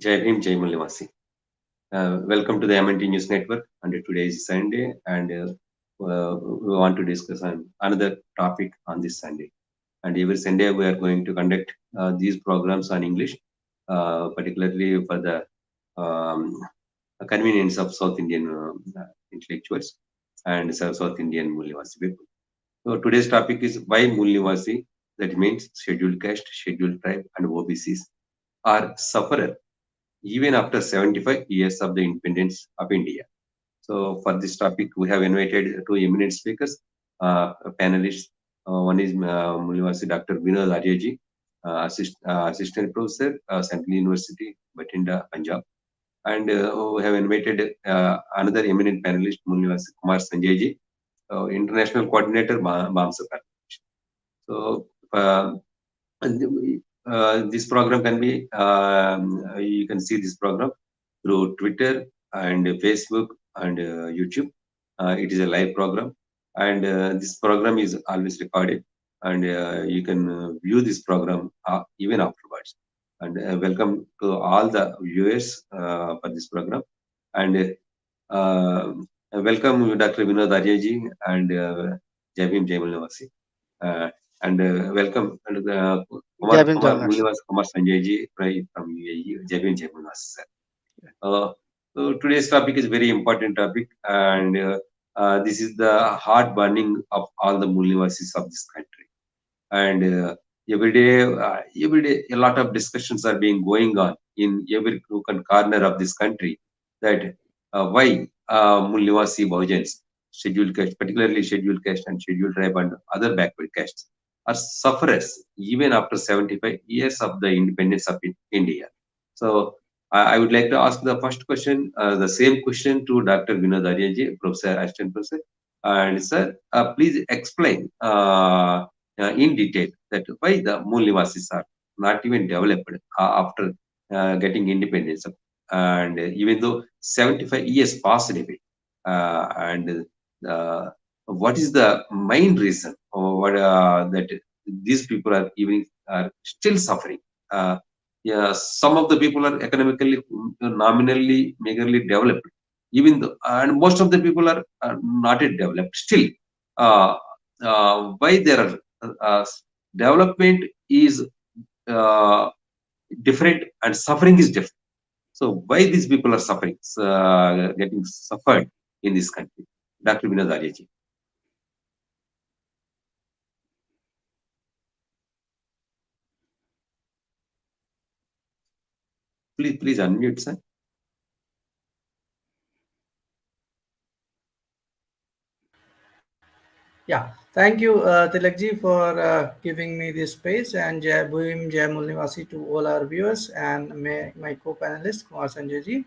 Jai Bhim, Jai Mulnivasis. Welcome to the MNT News Network. And today is Sunday, and we want to discuss on another topic on this Sunday. And every Sunday, we are going to conduct these programs on English, particularly for the um, convenience of South Indian intellectuals and South Indian Mulnivasi people. So today's topic is why Mulnivasi, that means scheduled caste, scheduled tribe, and OBCs are sufferer even after 75 years of the independence of India. So for this topic, we have invited two eminent speakers, panelists. One is Mulnivasis Dr. Vinod Aryaji, Assistant Professor, Central University, Batinda, Punjab. And we have invited another eminent panelist, Mulnivasis Kumar Sanjay ji, International Coordinator, BAMCEF. So this program can be, you can see this program through Twitter and Facebook and YouTube. It is a live program, and this program is always recorded, and you can view this program even afterwards. And welcome to all the viewers for this program, and welcome Dr. Vinod Aryaji and Javim Jaimalnavasi. Uh, and welcome Jabin Jonas. Kumar Sanjay ji from UAE, Javin Jaimalnavasi, sir. So today's topic is very important topic, and this is the heart burning of all the Mulnivasis of this country. And every day, a lot of discussions are being going on in every nook and corner of this country. That why Mulnivasi Bahujans, scheduled caste, particularly scheduled caste and scheduled tribe and other backward castes, are sufferers even after 75 years of the independence of India. So I would like to ask the first question, the same question to Dr. Vinod Aryaji, Professor, Assistant Professor. And sir, please explain in detail that why the Mulnivasis are not even developed after getting independence. And even though 75 years passed away, and what is the main reason that these people are even are still suffering? Yeah, some of the people are economically, nominally, meagerly developed, even though, and most of the people are not yet developed. Still, uh, why there are development is uh, different and suffering is different. So why these people are suffering, getting suffered in this country? Dr. Vinod Aryaji, please unmute, sir. Yeah, thank you, Tilakji, for giving me this space, and Jai Bhuim, Jai Mulnivasi to all our viewers and my co-panelist, Kumar Sanjay ji.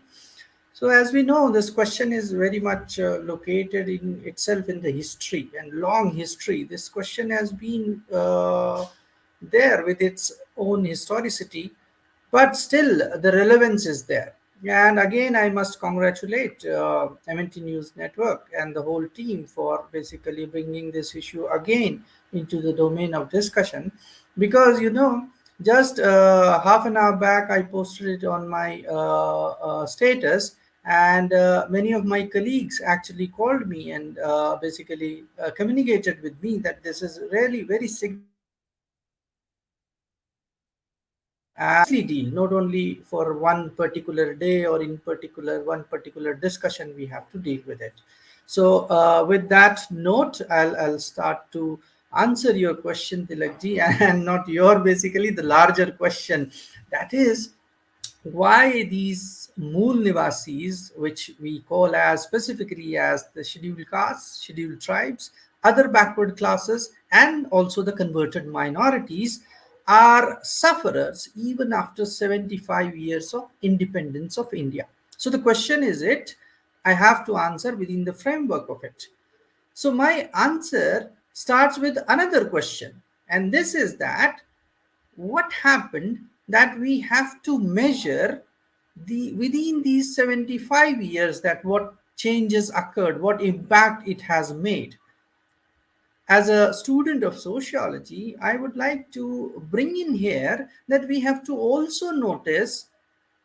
So, as we know, this question is very much located in itself in the history and long history. This question has been there with its own historicity, but still the relevance is there. And again, I must congratulate MNT News Network and the whole team for basically bringing this issue again into the domain of discussion, because just half an hour back I posted it on my status, and many of my colleagues actually called me and basically communicated with me that this is really very deal, not only for one particular day or in particular one particular discussion we have to deal with it. So with that note, I'll start to answer your question, Tilakji, and not your basically the larger question, that is why these Mool Nivasis, which we call as specifically as the scheduled castes, scheduled tribes, other backward classes, and also the converted minorities, are sufferers even after 75 years of independence of India. So the question is it, I have to answer within the framework of it. So my answer starts with another question, and this is that what happened that we have to measure the within these 75 years, that what changes occurred, what impact it has made. As a student of sociology, I would like to bring in here that we have to also notice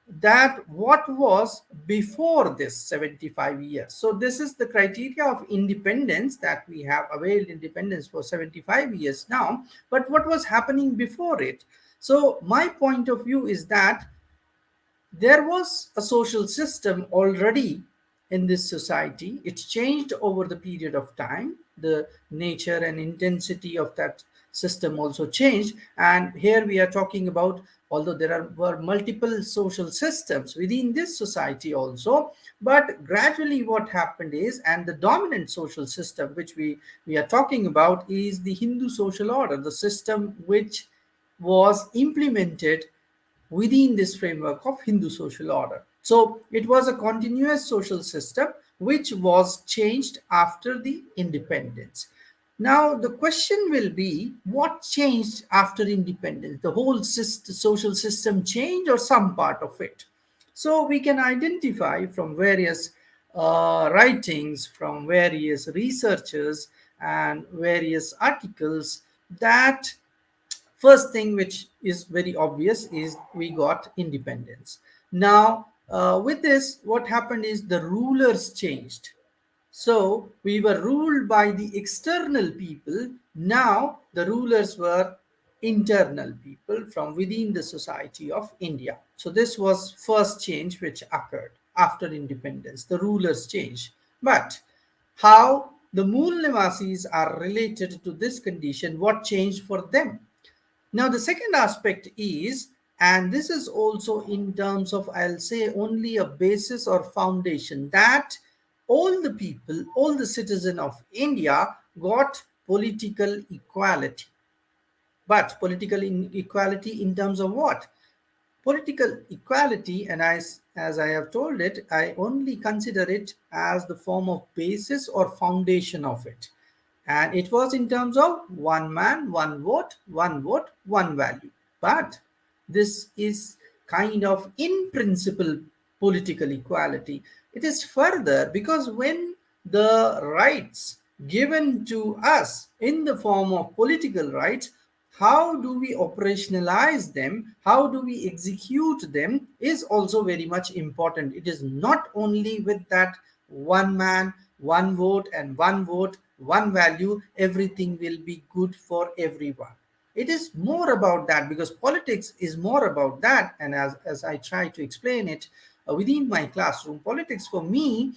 that what was before this 75 years. So this is the criteria of independence, that we have availed independence for 75 years now, but what was happening before it? So my point of view is that there was a social system already in this society. It changed over the period of time. The nature and intensity of that system also changed. And here we are talking about, although were multiple social systems within this society also, but gradually what happened is, and the dominant social system which we are talking about is the Hindu social order, the system which was implemented within this framework of Hindu social order. So it was a continuous social system which was changed after the independence. Now the question will be, what changed after independence? The whole social system changed or some part of it? So we can identify from various writings, from various researchers and various articles, that first thing which is very obvious is we got independence. Now with this, what happened is the rulers changed. So we were ruled by the external people. Now the rulers were internal people from within the society of India. So this was first change which occurred after independence. The rulers changed. But how the Mulnivasis are related to this condition, what changed for them? Now, the second aspect is, and this is also in terms of, I'll say, only a basis or foundation, that all the people, all the citizens of India got political equality. But political equality in terms of what? Political equality, and as I have told it, I only consider it as the form of basis or foundation of it. And it was in terms of one man, one vote, one value. But this is kind of in principle political equality. It is further because when the rights given to us in the form of political rights, how do we operationalize them, how do we execute them, is also very much important. It is not only with that one man, one vote, and one vote, one value, everything will be good for everyone. It is more about that, because politics is more about that. And as I try to explain it within my classroom, politics for me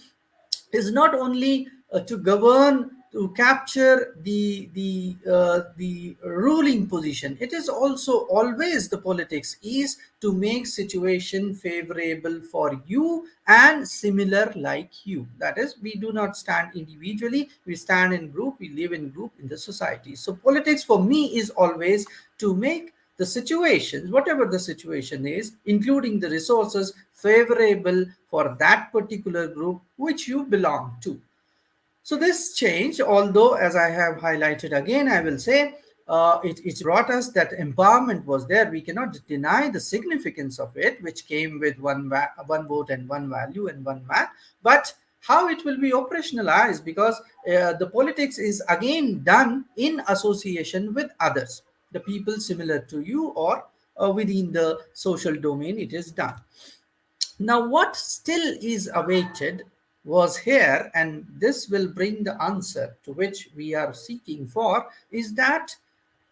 is not only to govern, to capture the ruling position. It is also always, the politics is to make situation favorable for you and similar like you. That is, we do not stand individually, we stand in group, we live in group in the society. So politics for me is always to make the situations, whatever the situation is, including the resources, favorable for that particular group which you belong to. So this change, although as I have highlighted again, I will say it brought us that empowerment was there. We cannot deny the significance of it, which came with one vote and one value and one man. But how it will be operationalized, because the politics is again done in association with others, the people similar to you, or within the social domain it is done. Now, what still is awaited was here, and this will bring the answer to which we are seeking for, is that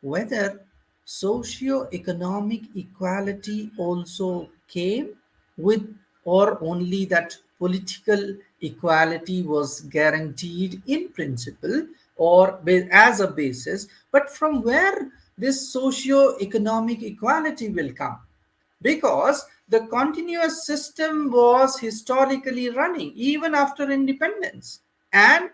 whether socio-economic equality also came with, or only that political equality was guaranteed in principle or as a basis, but from where this socio-economic equality will come, because the continuous system was historically running even after independence. And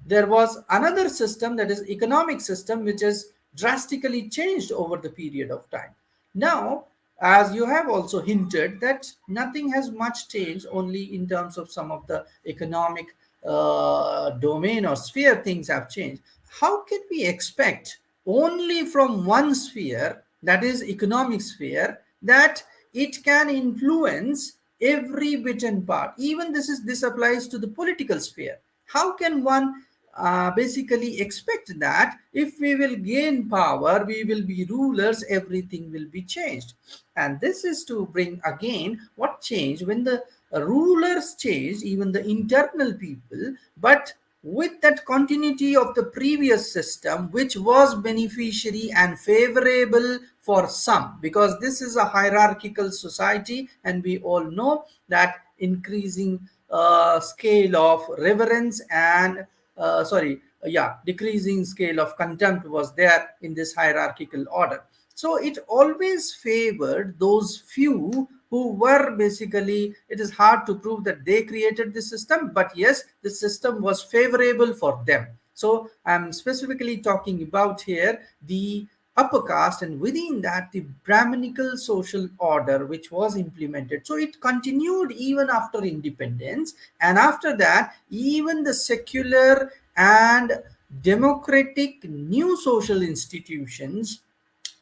there was another system, that is economic system, which has drastically changed over the period of time. Now, as you have also hinted, that nothing has much changed, only in terms of some of the economic domain or sphere things have changed. How can we expect only from one sphere, that is economic sphere, that it can influence every bit and part? Even this applies to the political sphere. How can one basically expect that if we will gain power, we will be rulers, everything will be changed. And this is to bring again what changed when the rulers changed, even the internal people, but with that continuity of the previous system, which was beneficiary and favorable for some, because this is a hierarchical society, and we all know that increasing scale of reverence and decreasing scale of contempt was there in this hierarchical order. So it always favored those few who were basically, it is hard to prove that they created the system, but yes, the system was favorable for them. So I'm specifically talking about here the upper caste, and within that the Brahminical social order which was implemented. So it continued even after independence, and after that even the secular and democratic new social institutions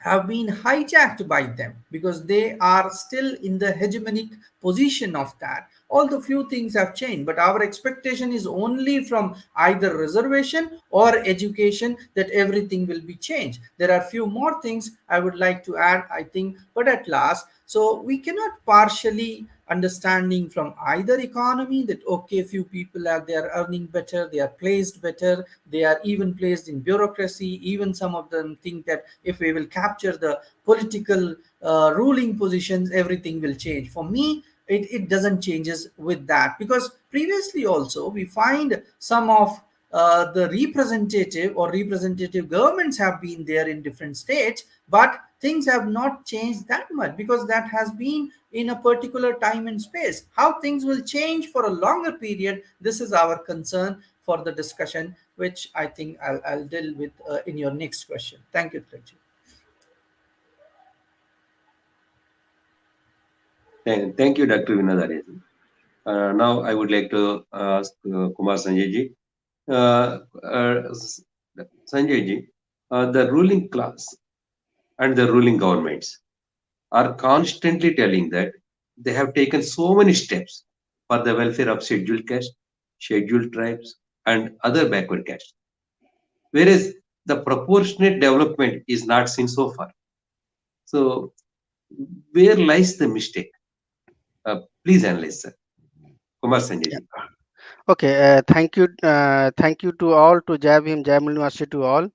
have been hijacked by them, because they are still in the hegemonic position of that. All the few things have changed, but our expectation is only from either reservation or education that everything will be changed. There are few more things I would like to add, I think, but at last, so we cannot partially understanding from either economy that okay, few people are, they are earning better, they are placed better, they are even placed in bureaucracy. Even some of them think that if we will capture the political ruling positions, everything will change. For me, it doesn't changes with that, because previously also we find some of the representative or representative governments have been there in different states, but things have not changed that much, because that has been in a particular time and space. How things will change for a longer period, this is our concern for the discussion, which I think I'll deal with in your next question. Thank you, Trikji. Thank you, Dr. Vinod. Now, I would like to ask Kumar Sanjay ji. Uh, uh, S- Sanjay ji, the ruling class and the ruling governments are constantly telling that they have taken so many steps for the welfare of scheduled castes, scheduled tribes, and other backward castes, whereas the proportionate development is not seen so far. So, where lies the mistake? Please analyze, sir. Kumar Sanjay ji. Okay, thank you to all, to Jai Bhim, Jai Mulnivasis to all.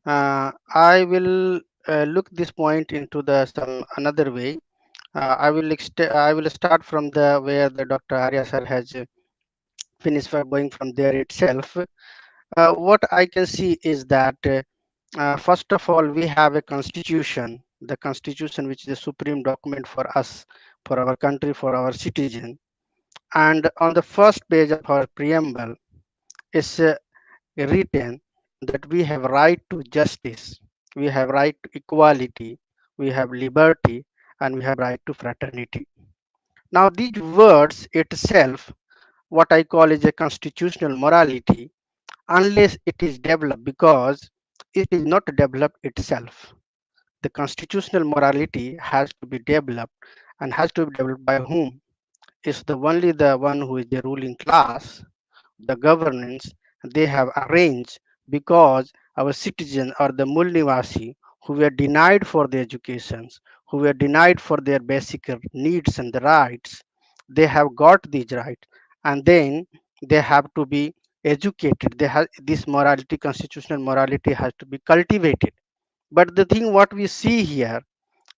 I will look this point into the some another way. I will start from the where the Dr. Arya sir has finished by going from there itself. What I can see is that first of all we have a constitution, the constitution which is the supreme document for us, for our country, for our citizen. And on the first page of our preamble is written that we have right to justice, we have right to equality, we have liberty, and we have right to fraternity. Now, these words itself, what I call is a constitutional morality, unless it is developed, because it is not developed itself. The constitutional morality has to be developed, and has to be developed by whom? It's the only the one who is the ruling class, the governance they have arranged, because our citizens are the Mulnivasi who were denied for their educations, who were denied for their basic needs and the rights. They have got these rights, and then they have to be educated. They have this morality, constitutional morality has to be cultivated. But the thing what we see here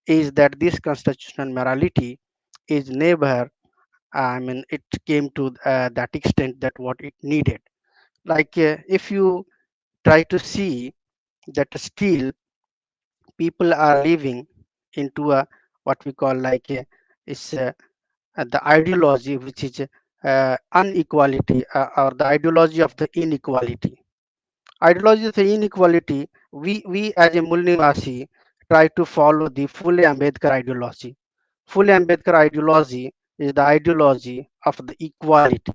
is that this constitutional morality is never, I mean, it came to that extent that what it needed. Like if you try to see that still people are living into a what we call like a, is the ideology which is unequality, or the ideology of the inequality. Ideology of the inequality, we as a Mulnivasi try to follow the fully Ambedkar ideology. Fully Ambedkar ideology is the ideology of the equality,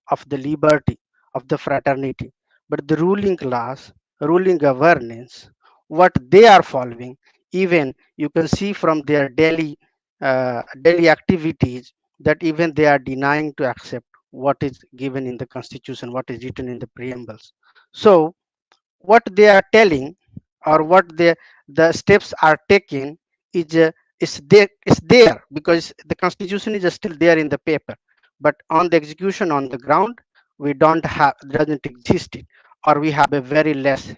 of the liberty, of the fraternity. But the ruling class, ruling governance, what they are following, even you can see from their daily activities, that even they are denying to accept what is given in the constitution, what is written in the preambles. So what they are telling, or what the steps are taken, is is there because the constitution is still there in the paper, but on the execution on the ground we don't have, doesn't exist it, or we have a very less,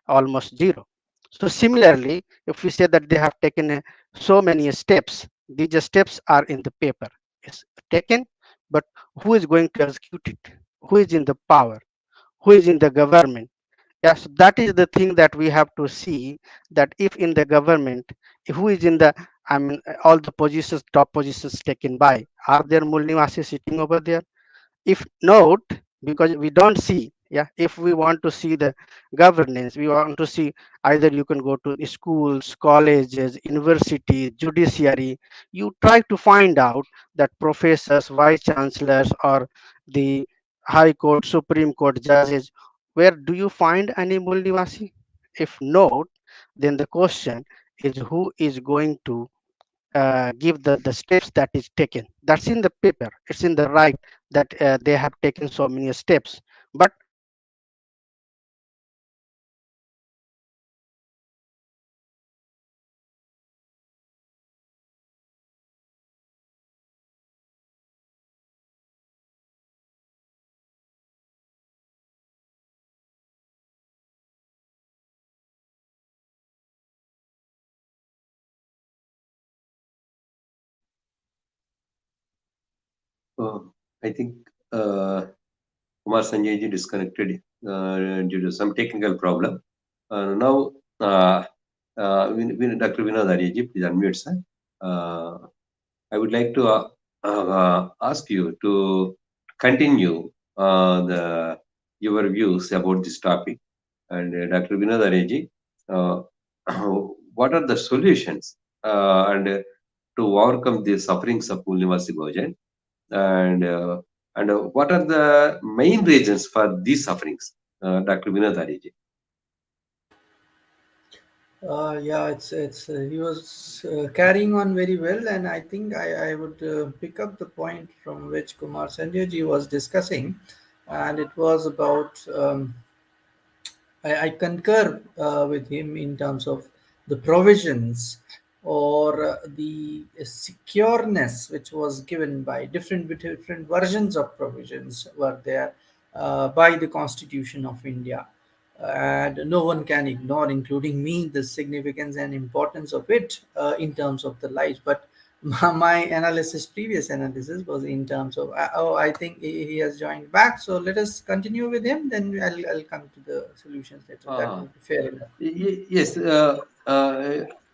almost zero. So similarly, if we say that they have taken so many steps, these steps are in the paper, it's taken, but who is going to execute it, who is in the power, who is in the government? Yes, that is the thing that we have to see, that if in the government, who is in the, I mean, all the positions, top positions taken by, are there Mulnivasis sitting over there? If not, because we don't see, yeah, if we want to see the governance, we want to see, either you can go to schools, colleges, universities, judiciary, you try to find out that professors, vice chancellors, or the high court, supreme court judges, where do you find any Mul Nivasi? If not, then the question is, who is going to give the steps that is taken? That's in the paper, it's in the right, that they have taken so many steps, but I think Kumar Sanjay ji disconnected due to some technical problem. Now, Dr. Vinod Arya ji, please unmute, sir. Uh, I would like to ask you to continue the your views about this topic. And Dr. Vinod Arya ji, uh, what are the solutions and to overcome the sufferings of Mulnivasi Bhojan? And what are the main reasons for these sufferings, Dr. Vinod Arya ji? Yeah, it's he was carrying on very well, and I think I would pick up the point from which Kumar Sanjay ji was discussing, and it was about I concur with him in terms of the provisions or the secureness which was given by different versions of provisions were there by the Constitution of India. And no one can ignore, including me, the significance and importance of it in terms of the lives. But my analysis, previous analysis, was in terms of oh, I think he has joined back, so let us continue with him, then I'll come to the solutions later. That Uh, would be fair enough. yes. Uh,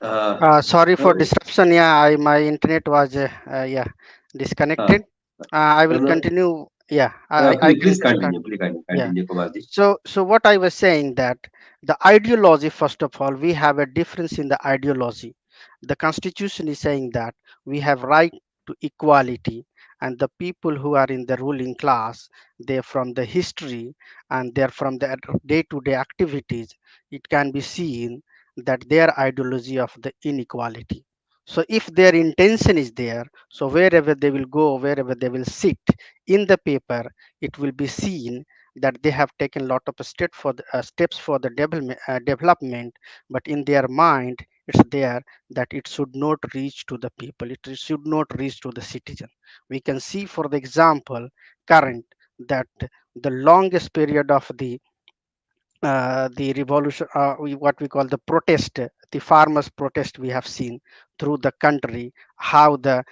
uh, sorry for uh, disruption, yeah, my internet was yeah, uh, disconnected. I will no, continue, yeah, I please, can please continue. Please continue, yeah. continue, Kumarji. So what I was saying, that the ideology, first of all, we have a difference in the ideology. The constitution is saying that we have right to equality, and the people who are in the ruling class, they're from the history, and they're from the day-to-day activities, it can be seen that their ideology of the inequality. So if their intention is there, so wherever they will go, wherever they will sit in the paper, it will be seen that they have taken a lot of steps for the development, but in their mind it's there that it should not reach to the people, it should not reach to the citizen. We can see, for the example, current, that the longest period of the revolution, what we call the protest, the farmers protest, we have seen through the country, how the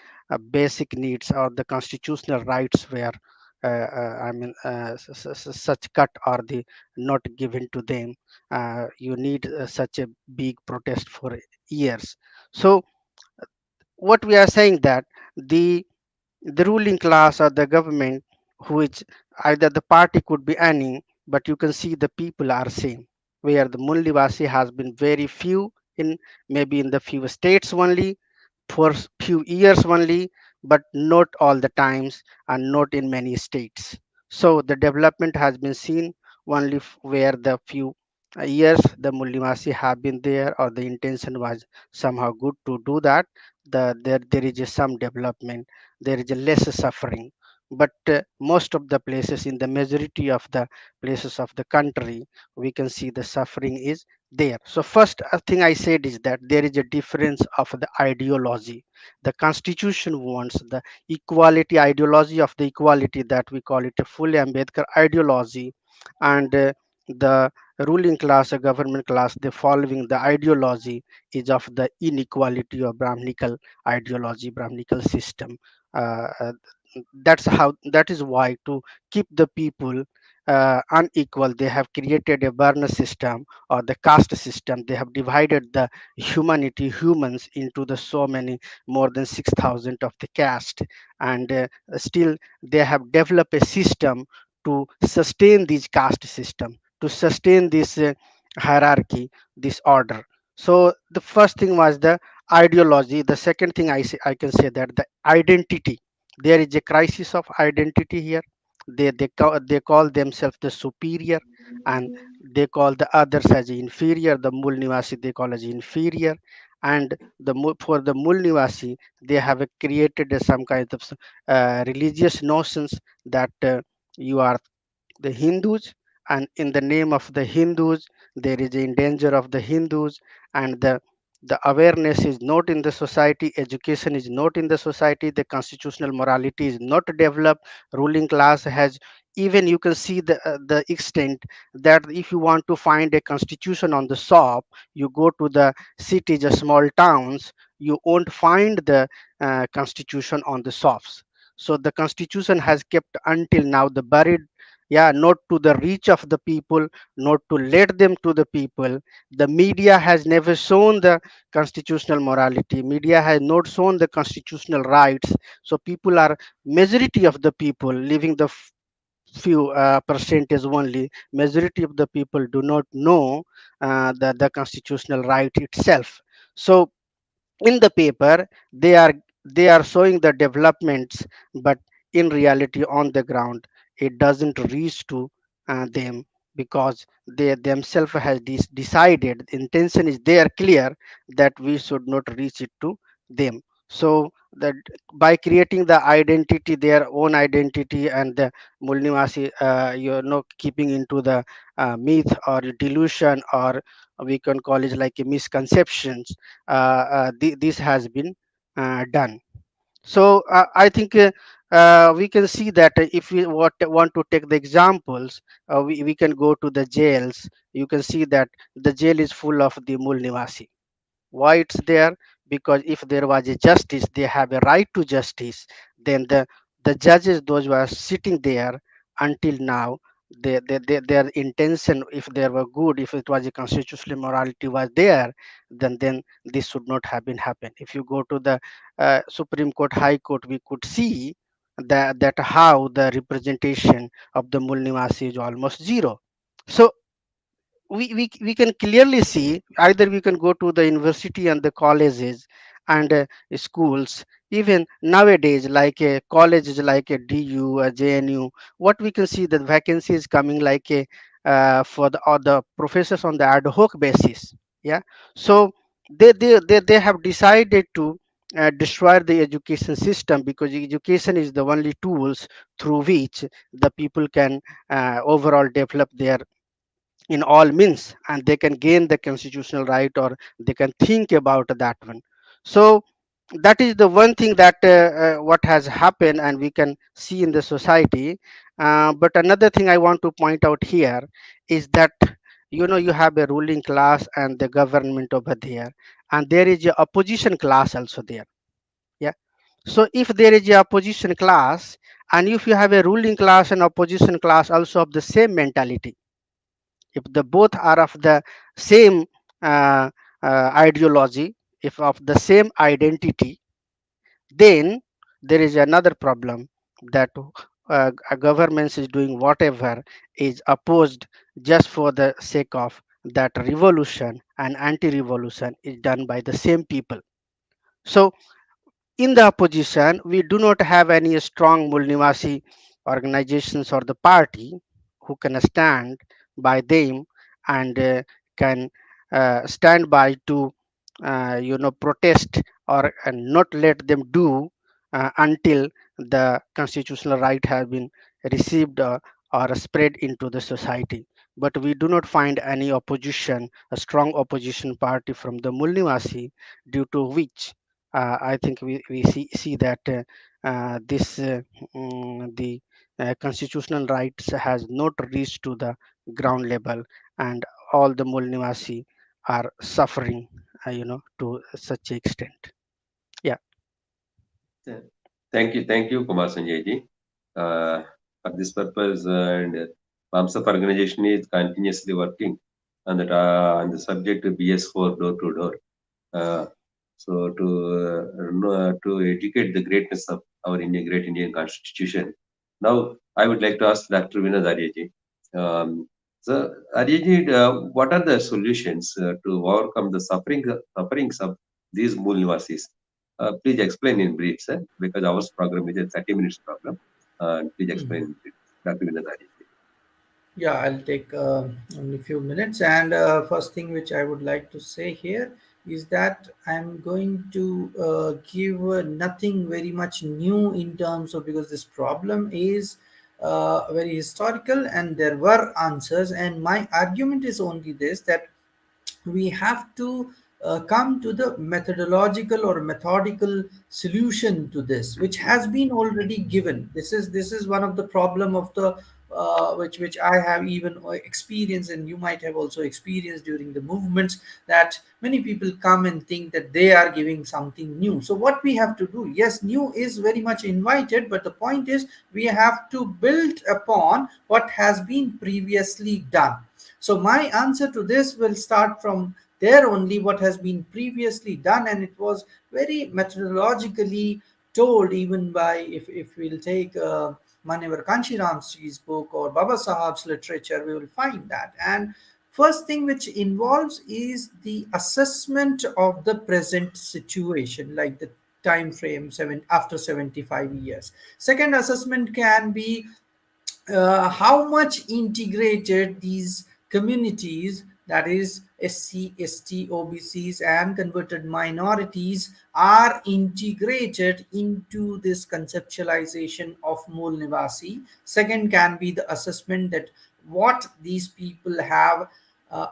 basic needs or the constitutional rights were I mean such cut or the not given to them. You need such a big protest for years. So what we are saying, that the ruling class or the government, which either the party could be any, but you can see the people are same, where the Mulnivasi has been very few in, maybe in the few states only, for few years only, but not all the times, and not in many states. So the development has been seen only where the few years the Mulnivasi have been there, or the intention was somehow good to do that. There is some development, there is a less suffering. but most of the places, in the majority of the places of the country, we can see the suffering is there. So first thing I said is that there is a difference of the ideology. The constitution wants the equality ideology of the equality, that we call it a full Ambedkar ideology, and the ruling class, a government class, they following the ideology is of the inequality or Brahminical ideology, Brahminical system. uh, uh, that's how, that is why, to keep the people unequal, they have created a Varna system or the caste system. They have divided the humans into the so many, more than 6,000 of the caste, and still they have developed a system to sustain this caste system, to sustain this hierarchy, this order. So the first thing was the ideology. The second thing I can say that the identity, there is a crisis of identity here. They call themselves the superior, and they call the others as inferior. The Mulnivasi they call as inferior, and for the Mulnivasi they have created some kind of religious notions that you are the Hindus, and in the name of the Hindus, there is in danger of the Hindus, and the awareness is not in the society, education is not in the society, the constitutional morality is not developed. Ruling class has, even you can see the extent that if you want to find a constitution on the shop, you go to the cities or small towns, you won't find the constitution on the shops. So the constitution has kept until now the buried, yeah, not to the reach of the people, not to let them to the people. The media has never shown the constitutional morality, media has not shown the constitutional rights. So people are, majority of the people living the few percentage only, majority of the people do not know the constitutional right itself. So in the paper they are showing the developments, but in reality on the ground it doesn't reach to them, because they themselves has decided, intention is there clear, that we should not reach it to them. So that by creating the identity, their own identity, and the Mulnivasi, keeping into the myth or delusion, or we can call it like a misconceptions, this has been done. So I think we can see that if we want to take the examples, we can go to the jails. You can see that the jail is full of the Mul Nivasi. Why it's there? Because if there was a justice, they have a right to justice, then the judges, those who are sitting there until now, their intention, if they were good, if it was a constitutional morality was there, then this should not have been happened. If you go to the Supreme Court, High Court, we could see that how the representation of the Mul Nivasi is almost zero. So we can clearly see, either we can go to the university and the colleges and schools, even nowadays, like a colleges like a DU, a JNU, what we can see, the vacancy is coming like a for the or the professors on the ad hoc basis. Yeah. So they have decided to destroy the education system, because education is the only tools through which the people can overall develop their in all means, and they can gain the constitutional right, or they can think about that one. So that is the one thing that what has happened and we can see in the society. But another thing I want to point out here is that, you have a ruling class and the government over there, and there is a opposition class also there. Yeah. So if there is a opposition class, and if you have a ruling class and opposition class also of the same mentality, if the both are of the same uh, ideology, if of the same identity, then there is another problem, that a government is doing whatever is opposed just for the sake of that revolution, and anti-revolution is done by the same people. So in the opposition, we do not have any strong Mulnivasi organizations or the party who can stand by them, and can stand by to protest, or not let them do. until the constitutional right has been received or spread into the society. But we do not find any opposition, a strong opposition party from the Mulnivasi, due to which I think we see that this the constitutional rights has not reached to the ground level, and all the Mulnivasi are suffering, to such extent. Yeah. Thank you, Kumar Sanjay ji. For this purpose, and BAMCEF organization is continuously working on the subject of BS4 door to door. Uh, so to educate the greatness of our great Indian Constitution. Now, I would like to ask Dr. Vinod Aryaji. So, Aryaji, what are the solutions to overcome the sufferings of these Mool Nivasis? Please explain in brief, sir, because our program is a 30 minutes program. Please explain Mhm. in brief. Dr. Vinod Aryaji. Yeah, I'll take only few minutes. And first thing which I would like to say here is that I'm going to give nothing very much new in terms of, because this problem is very historical and there were answers. And my argument is only this, that we have to come to the methodological or methodical solution to this, which has been already given. This is one of the problem of the which I have even experienced, and you might have also experienced during the movements, that many people come and think that they are giving something new. So what we have to do, yes, new is very much invited, but the point is we have to build upon what has been previously done. So my answer to this will start from there only, what has been previously done, and it was very methodologically told, even by, if we'll take Manevar Kanshiramji's book or Baba Sahab's literature, we will find that. And first thing which involves is the assessment of the present situation, like the time frame after 75 years. Second assessment can be how much integrated these communities, that is SC, ST, OBCs, and converted minorities, are integrated into this conceptualization of Mool Nivasi. Second can be the assessment that what these people have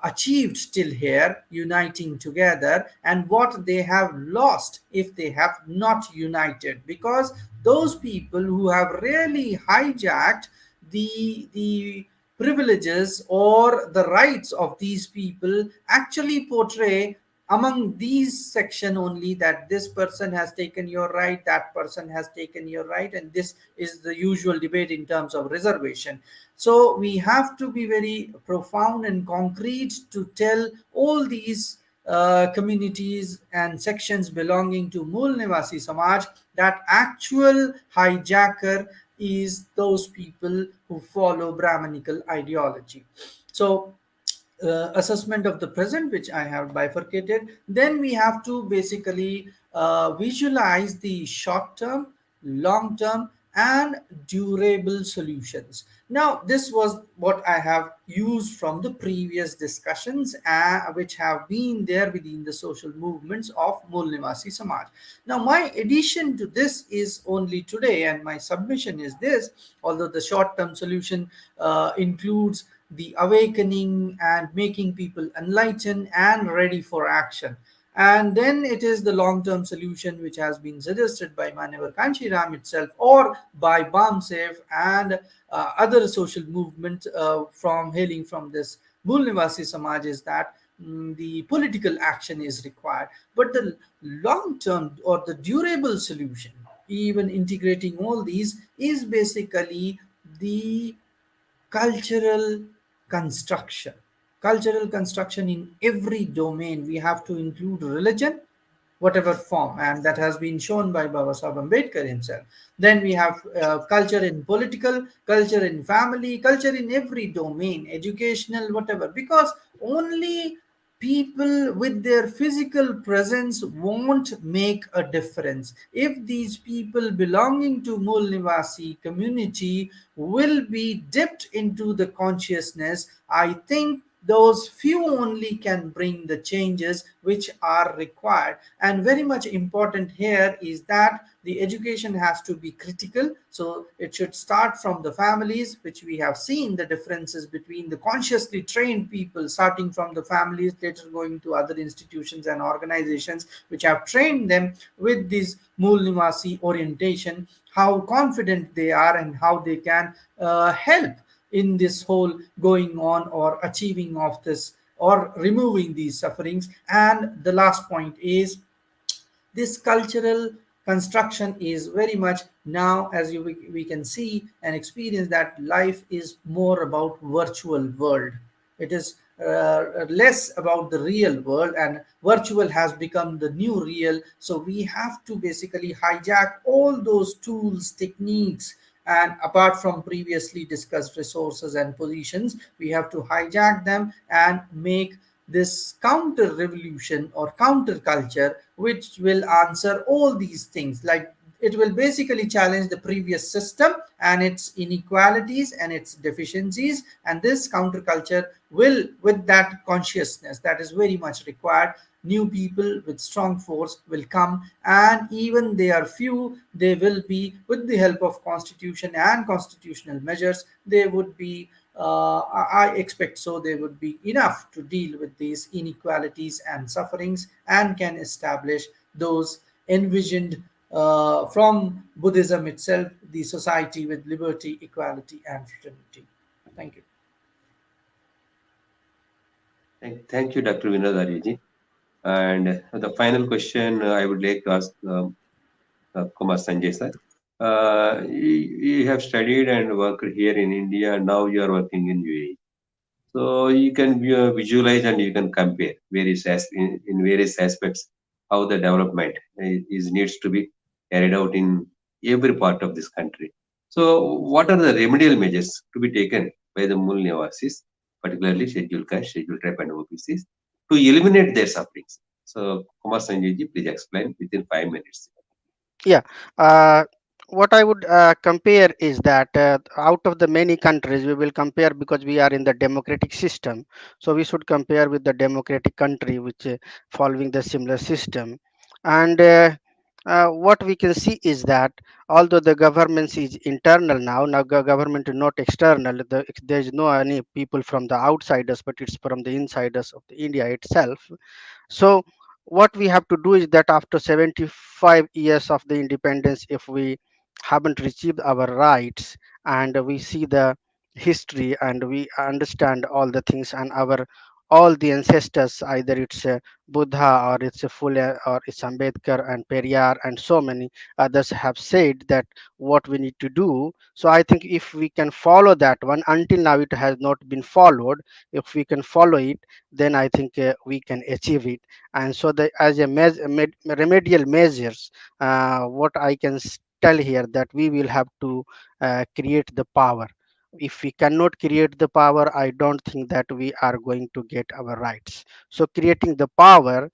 achieved till here, uniting together, and what they have lost if they have not united. Because those people who have really hijacked the privileges or the rights of these people actually portray among these section only, that this person has taken your right, that person has taken your right, and this is the usual debate in terms of reservation. So we have to be very profound and concrete to tell all these communities and sections belonging to Mool Nivasi Samaj that actual hijacker is those people who follow Brahmanical ideology. So assessment of the present, which I have bifurcated, then we have to basically visualize the short term, long term, and durable solutions. Now this was what I have used from the previous discussions which have been there within the social movements of Mool Nivasi Samaj. Now my addition to this is only today, and my submission is this: although the short term solution includes the awakening and making people enlightened and ready for action. And then it is the long-term solution which has been suggested by Manevar Kanshiram itself, or by BAMCEF and other social movements from hailing from this Mool Nivasi Samaj, is that the political action is required. But the long-term or the durable solution, even integrating all these, is basically the cultural construction. Cultural construction in every domain. We have to include religion, whatever form, and that has been shown by Baba Sahib Ambedkar himself. Then we have culture in political, culture in family, culture in every domain, educational, whatever, because only people with their physical presence won't make a difference. If these people belonging to Mool Nivasi community will be dipped into the consciousness, I think those few only can bring the changes which are required. And very much important here is that the education has to be critical, so it should start from the families, which we have seen the differences between the consciously trained people starting from the families, later going to other institutions and organizations which have trained them with this Mulnivasi orientation, how confident they are and how they can help in this whole going on or achieving of this or removing these sufferings. And the last point is this cultural construction is very much now, as we can see and experience, that life is more about virtual world. It is less about the real world, and virtual has become the new real. So we have to basically hijack all those tools, techniques, and apart from previously discussed resources and positions, we have to hijack them and make this counter revolution or counter culture which will answer all these things. Like, it will basically challenge the previous system and its inequalities and its deficiencies, and this counterculture will, with that consciousness that is very much required, new people with strong force will come, and even they are few, they will be, with the help of constitution and constitutional measures, they would be, I expect so, they would be enough to deal with these inequalities and sufferings and can establish those envisioned from Buddhism itself, the society with liberty, equality, and fraternity. Thank you. Thank you, Dr. Vinod Aryaji. And the final question I would like to ask Kumar Sanjay sir. You have studied and worked here in India, and now you are working in UAE. So you can visualize and you can compare in various aspects how the development is needs to be carried out in every part of this country. So what are the remedial measures to be taken by the Mulnivasis, particularly scheduled caste, scheduled tribe, and OBCs, to eliminate their sufferings? So Kumar Sanjay ji, please explain within 5 minutes. Yeah. What I would compare is that out of the many countries, we will compare because we are in the democratic system. So we should compare with the democratic country which following the similar system. And what we can see is that although the government is internal now government is not external. There is no any people from the outsiders, but it's from the insiders of the India itself. So what we have to do is that after 75 years of the independence, if we haven't received our rights, and we see the history and we understand all the things, and our all the ancestors, either it's Buddha or it's a Phule or it's Ambedkar and Periyar and so many others have said that what we need to do. So I think if we can follow that one, until now it has not been followed, if we can follow it, then I think we can achieve it. And so the as a remedial measures, what I can tell here, that we will have to create the power. If we cannot create the power, I don't think that we are going to get our rights. So creating the power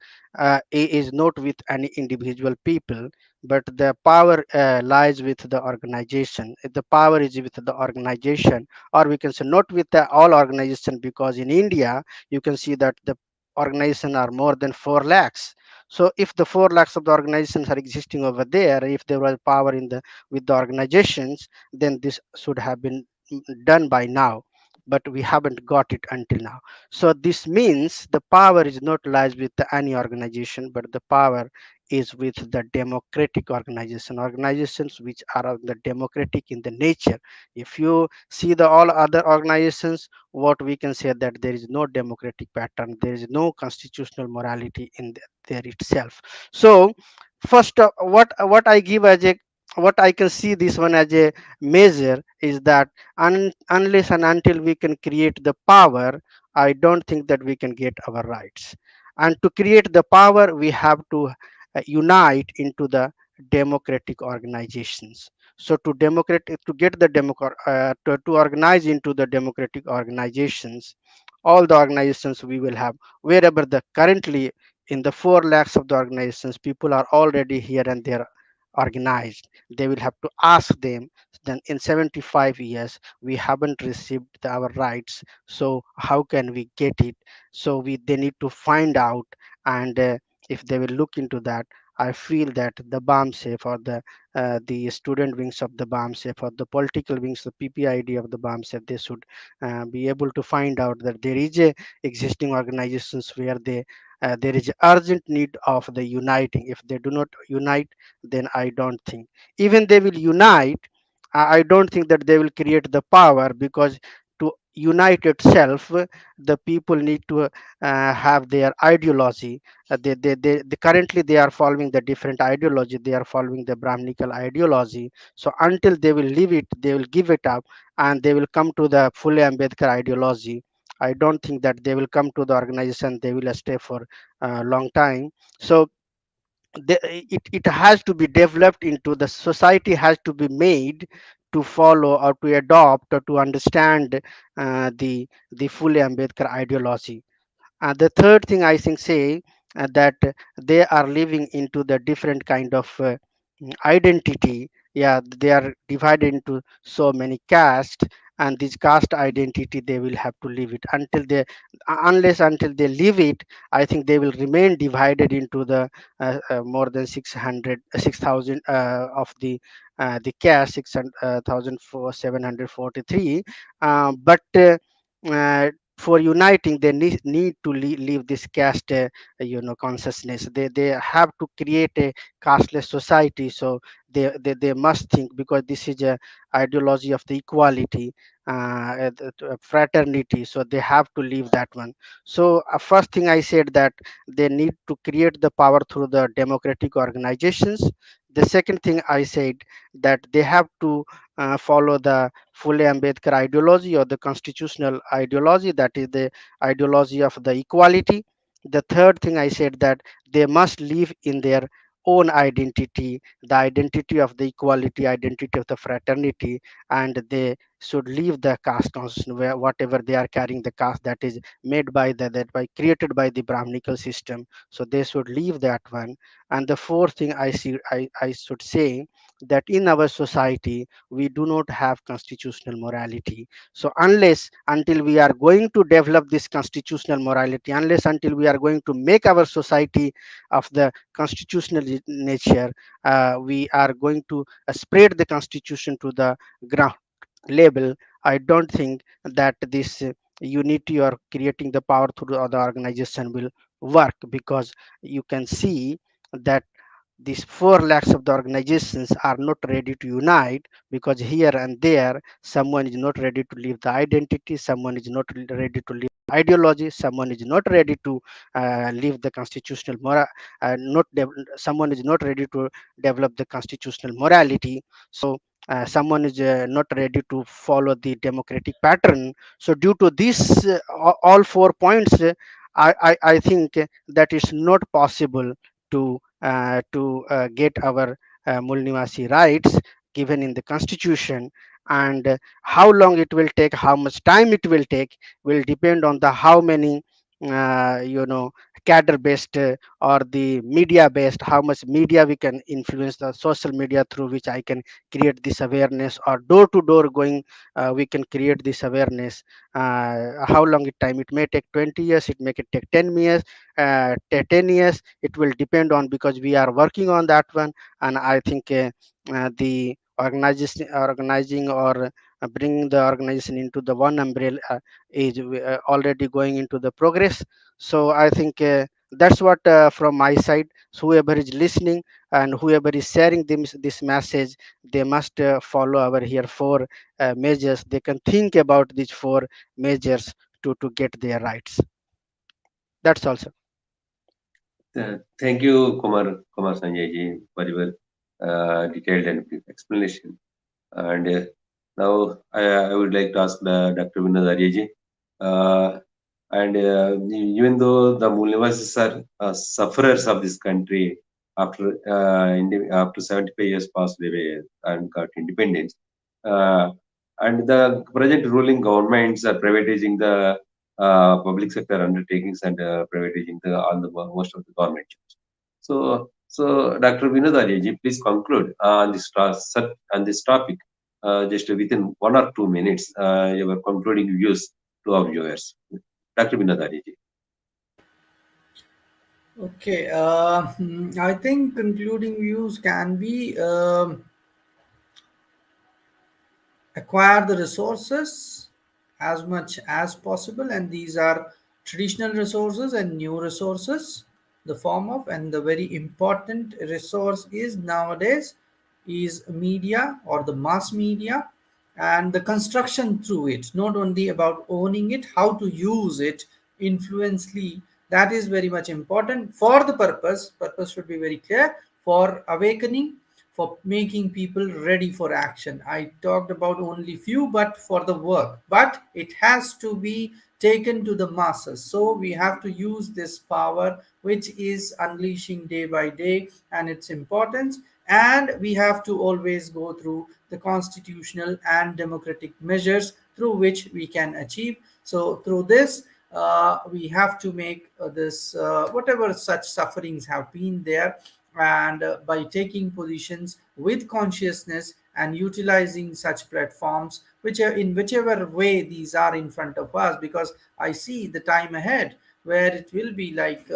is not with any individual people, but the power lies with the organization. The power is with the organization, or we can say not with the all organization, because in India you can see that the organization are more than 4 lakhs. So if the 4 lakhs of the organizations are existing over there, if there was power in the with the organizations, then this should have been done by now, but we haven't got it until now. So this means the power is not lies with any organization, but the power is with the democratic organizations which are of the democratic in the nature. If you see the all other organizations, what we can say that there is no democratic pattern, there is no constitutional morality in there itself. So first, what I give as a, what I can see this one as a measure is that unless and until we can create the power, I don't think that we can get our rights. And to create the power, we have to unite into the democratic organizations. So to get the to organize into the democratic organizations, all the organizations we will have, wherever the currently in the 4 lakhs of the organizations, people are already here and there organized. They will have to ask them, then in 75 years we haven't received our rights, so how can we get it? So they need to find out, and if they will look into that, I feel that the BAMCEF or the student wings of the BAMCEF or the political wings, the PPID of the BAMCEF, they should be able to find out that there is a existing organizations where there is urgent need of the uniting. If they do not unite, then I don't think even they will unite. I don't think that they will create the power, because to unite itself, the people need to have their ideology. Currently they are following the different ideology. They are following the Brahminical ideology. So until they will leave it, they will give it up, and they will come to the fully Ambedkar ideology. I don't think that they will come to the organization. They will stay for a long time. So it has to be developed into the society, has to be made to follow or to adopt or to understand the fully Ambedkar ideology. The third thing I think say that they are living into the different kind of identity. Yeah, they are divided into so many castes, and this caste identity they will have to leave it until they, unless until they leave it. I think they will remain divided into the more than 600 6,000 of the caste, 6,743. But for uniting, they need to leave this caste consciousness. They have to create a casteless society. So they must think, because this is a ideology of the equality, fraternity. So they have to leave that one. So first thing I said, that they need to create the power through the democratic organizations. The second thing I said, that they have to follow the fully Ambedkar ideology or the constitutional ideology, that is the ideology of the equality. The third thing I said, that they must live in their own identity, the identity of the equality, identity of the fraternity, and they should leave the caste consciousness, where whatever they are carrying, the caste that is made by that by created by the Brahminical system. So they should leave that one. And the fourth thing I should say, that in our society we do not have constitutional morality. So unless until we are going to develop this constitutional morality, unless until we are going to make our society of the constitutional nature, we are going to spread the constitution to the ground level. I don't think that this unity or creating the power through the other organization will work, because you can see that these 4 lakhs of the organizations are not ready to unite, because here and there someone is not ready to leave the identity, someone is not ready to leave ideology, someone is not ready to leave the constitutional moral, not someone is not ready to develop the constitutional morality. So someone is not ready to follow the democratic pattern. So due to this all 4 points, I think that is not possible to get our Mulnivasi rights given in the constitution. And how long it will take, how much time it will take, will depend on the how many uh, you know cadre based or the media based, how much media we can influence, the social media through which I can create this awareness, or door to door going, we can create this awareness. How long it time, it may take 20 years, it may take 10 years, 10 years, it will depend on, because we are working on that one. And I think the organizing or bringing the organization into the one umbrella is already going into the progress. So I think that's what from my side. So whoever is listening and whoever is sharing this message, they must follow our here 4 measures. They can think about these 4 measures to get their rights. That's also. Thank you, Kumar Sanjay ji, for your detailed and brief explanation. And now I would like to ask Dr. Vinod Arya ji. Uh, and even though the Mulnivasis are sufferers of this country after after 75 years passed away and got independence, uh, and the present ruling governments are privatizing the public sector undertakings and privatizing the all the most of the government jobs. So So, Dr. Vinod Aryaji, please conclude on this topic just within 1 or 2 minutes. Your concluding views to our viewers. Dr. Vinod Aryaji. Okay, I think concluding views can be acquire the resources as much as possible, and these are traditional resources and new resources, the form of, and the very important resource is nowadays is media or the mass media, and the construction through it, not only about owning it, how to use it influentially. That is very much important for the purpose should be very clear, for awakening, for making people ready for action. I talked about only few, but for the work. But it has to be taken to the masses. So we have to use this power, which is unleashing day by day, and its importance. And we have to always go through the constitutional and democratic measures through which we can achieve. So through this, we have to make this whatever such sufferings have been there, and by taking positions with consciousness and utilizing such platforms which are in whichever way these are in front of us, because I see the time ahead where it will be like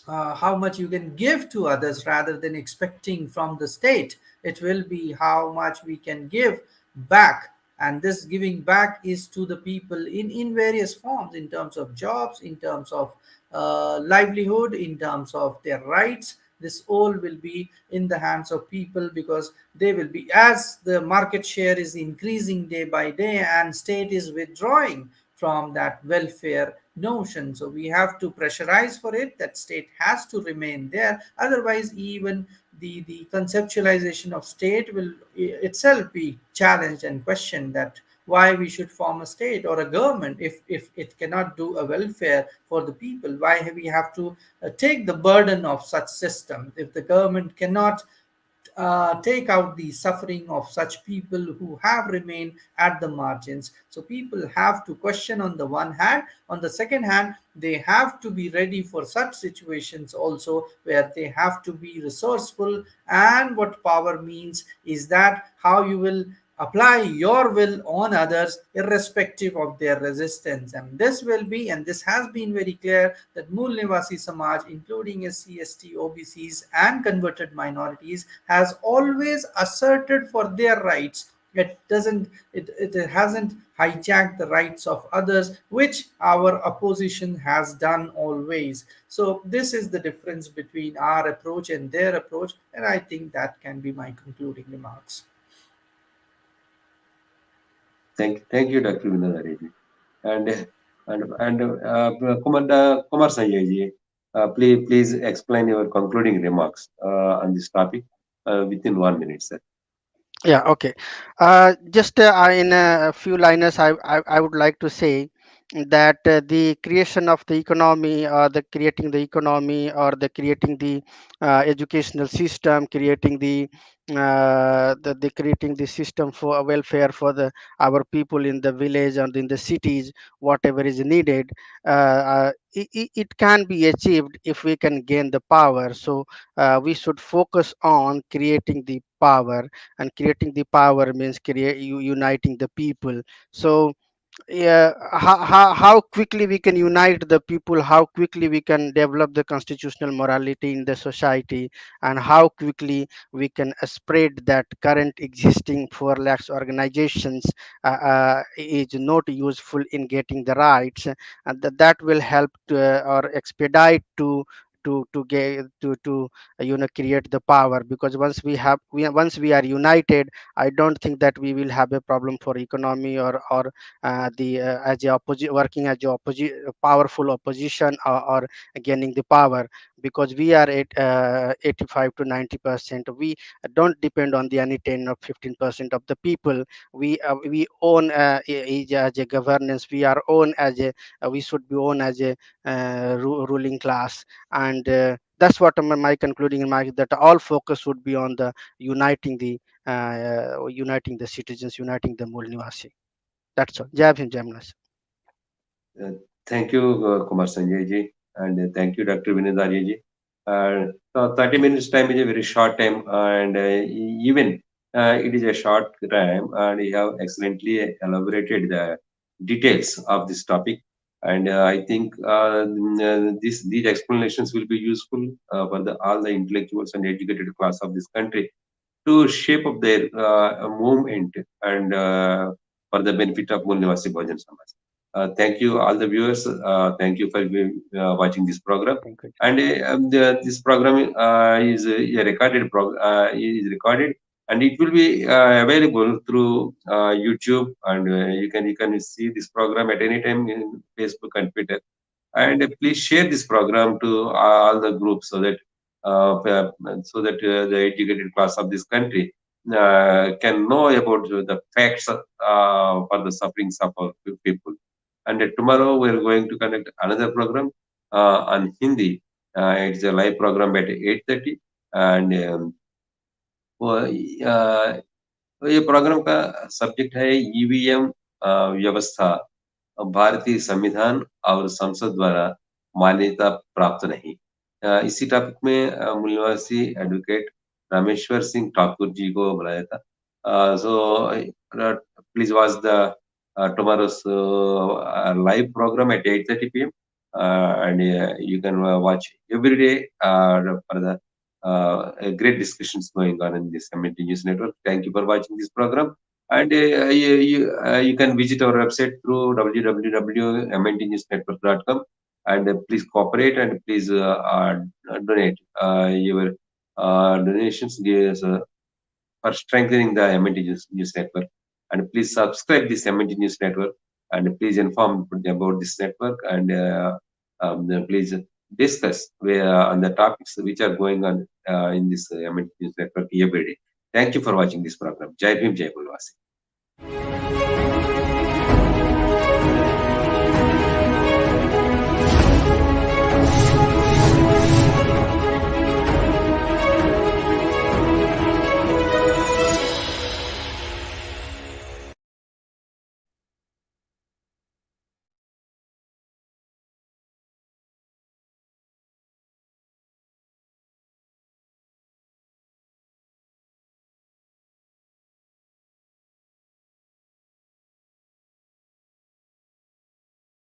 how much you can give to others rather than expecting from the state. It will be how much we can give back, and this giving back is to the people in various forms, in terms of jobs, in terms of livelihood, in terms of their rights. This all will be in the hands of people, because they will be, as the market share is increasing day by day and state is withdrawing from that welfare notion. So we have to pressurize for it, that state has to remain there. Otherwise, even the conceptualization of state will itself be challenged and questioned, that why we should form a state or a government if it cannot do a welfare for the people. Why we have to take the burden of such system if the government cannot take out the suffering of such people who have remained at the margins. So people have to question on the one hand. On the second hand, they have to be ready for such situations also, where they have to be resourceful. And what power means is that how you will apply your will on others irrespective of their resistance. And this will be, and this has been very clear, that Mulnivasi Samaj, including SC, ST, OBCs and converted minorities, has always asserted for their rights. It hasn't hijacked the rights of others, which our opposition has done always. So this is the difference between our approach and their approach, and I think that can be my concluding remarks. Thank you, Dr. Vinod Aryaji. And Kumar Sanjay ji, please explain your concluding remarks on this topic within 1 minute, sir. Yeah, okay. Just in a few liners, I would like to say that the creation of the economy, or the creating the economy, or the creating the educational system, creating the creating the system for welfare for the our people in the village and in the cities, whatever is needed, it can be achieved if we can gain the power. So we should focus on creating the power, and creating the power means uniting the people. So yeah, how quickly we can unite the people, how quickly we can develop the constitutional morality in the society, and how quickly we can spread that current existing 4 lakhs organizations is not useful in getting the rights, and that will help to, or expedite to get create the power. Because once we are united, I don't think that we will have a problem for economy, or the as a working as a powerful opposition, or gaining the power. Because we are at 85 to 90%, we don't depend on the any 10 or 15% of the people. We own as a governance, we are own as a we should be own as a ruling class. And that's what my concluding remark, that all focus would be on the uniting the citizens, uniting the Mul Nivasi. That's all. Jai Bhim, Jai Manas. Uh, Thank you, Kumar Sanjay ji, and thank you, Dr. Vinod Aryaji. So 30 minutes time is a very short time, and even it is a short time, and you have excellently elaborated the details of this topic. And I think these explanations will be useful for all the intellectuals and educated class of this country to shape up their movement and for the benefit of Mulnivasi Bhajan Samaj. Thank you, all the viewers. Thank you for watching this program. Thank you. And this program is a is recorded, and it will be available through YouTube, and you can see this program at any time in Facebook and Twitter. And please share this program to all the groups so that the educated class of this country can know about the facts for the sufferings of our people. And tomorrow we are going to conduct another program on Hindi. It's a live program at 8:30, and ये programme का subject है EVM व्यवस्था भारतीय संविधान और संसद द्वारा मान्यता प्राप्त नहीं। इसी टॉपिक में मूलनिवासी एडवोकेट रामेश्वर सिंह ठाकुर जी को बुलाया था। So please watch the tomorrow's live program at 8:30 p.m. And you can watch every day for the great discussions going on in this MNT News Network. Thank you for watching this program. And you can visit our website through www.mntnewsnetwork.com, and please cooperate, and please donate your donations for strengthening the MNT News Network. And please subscribe this MNT News Network, and please inform about this network, and please discuss on the topics which are going on in this MNT News Network every day. Thank you for watching this program. Jai Bhim, Jai Mulnivasi.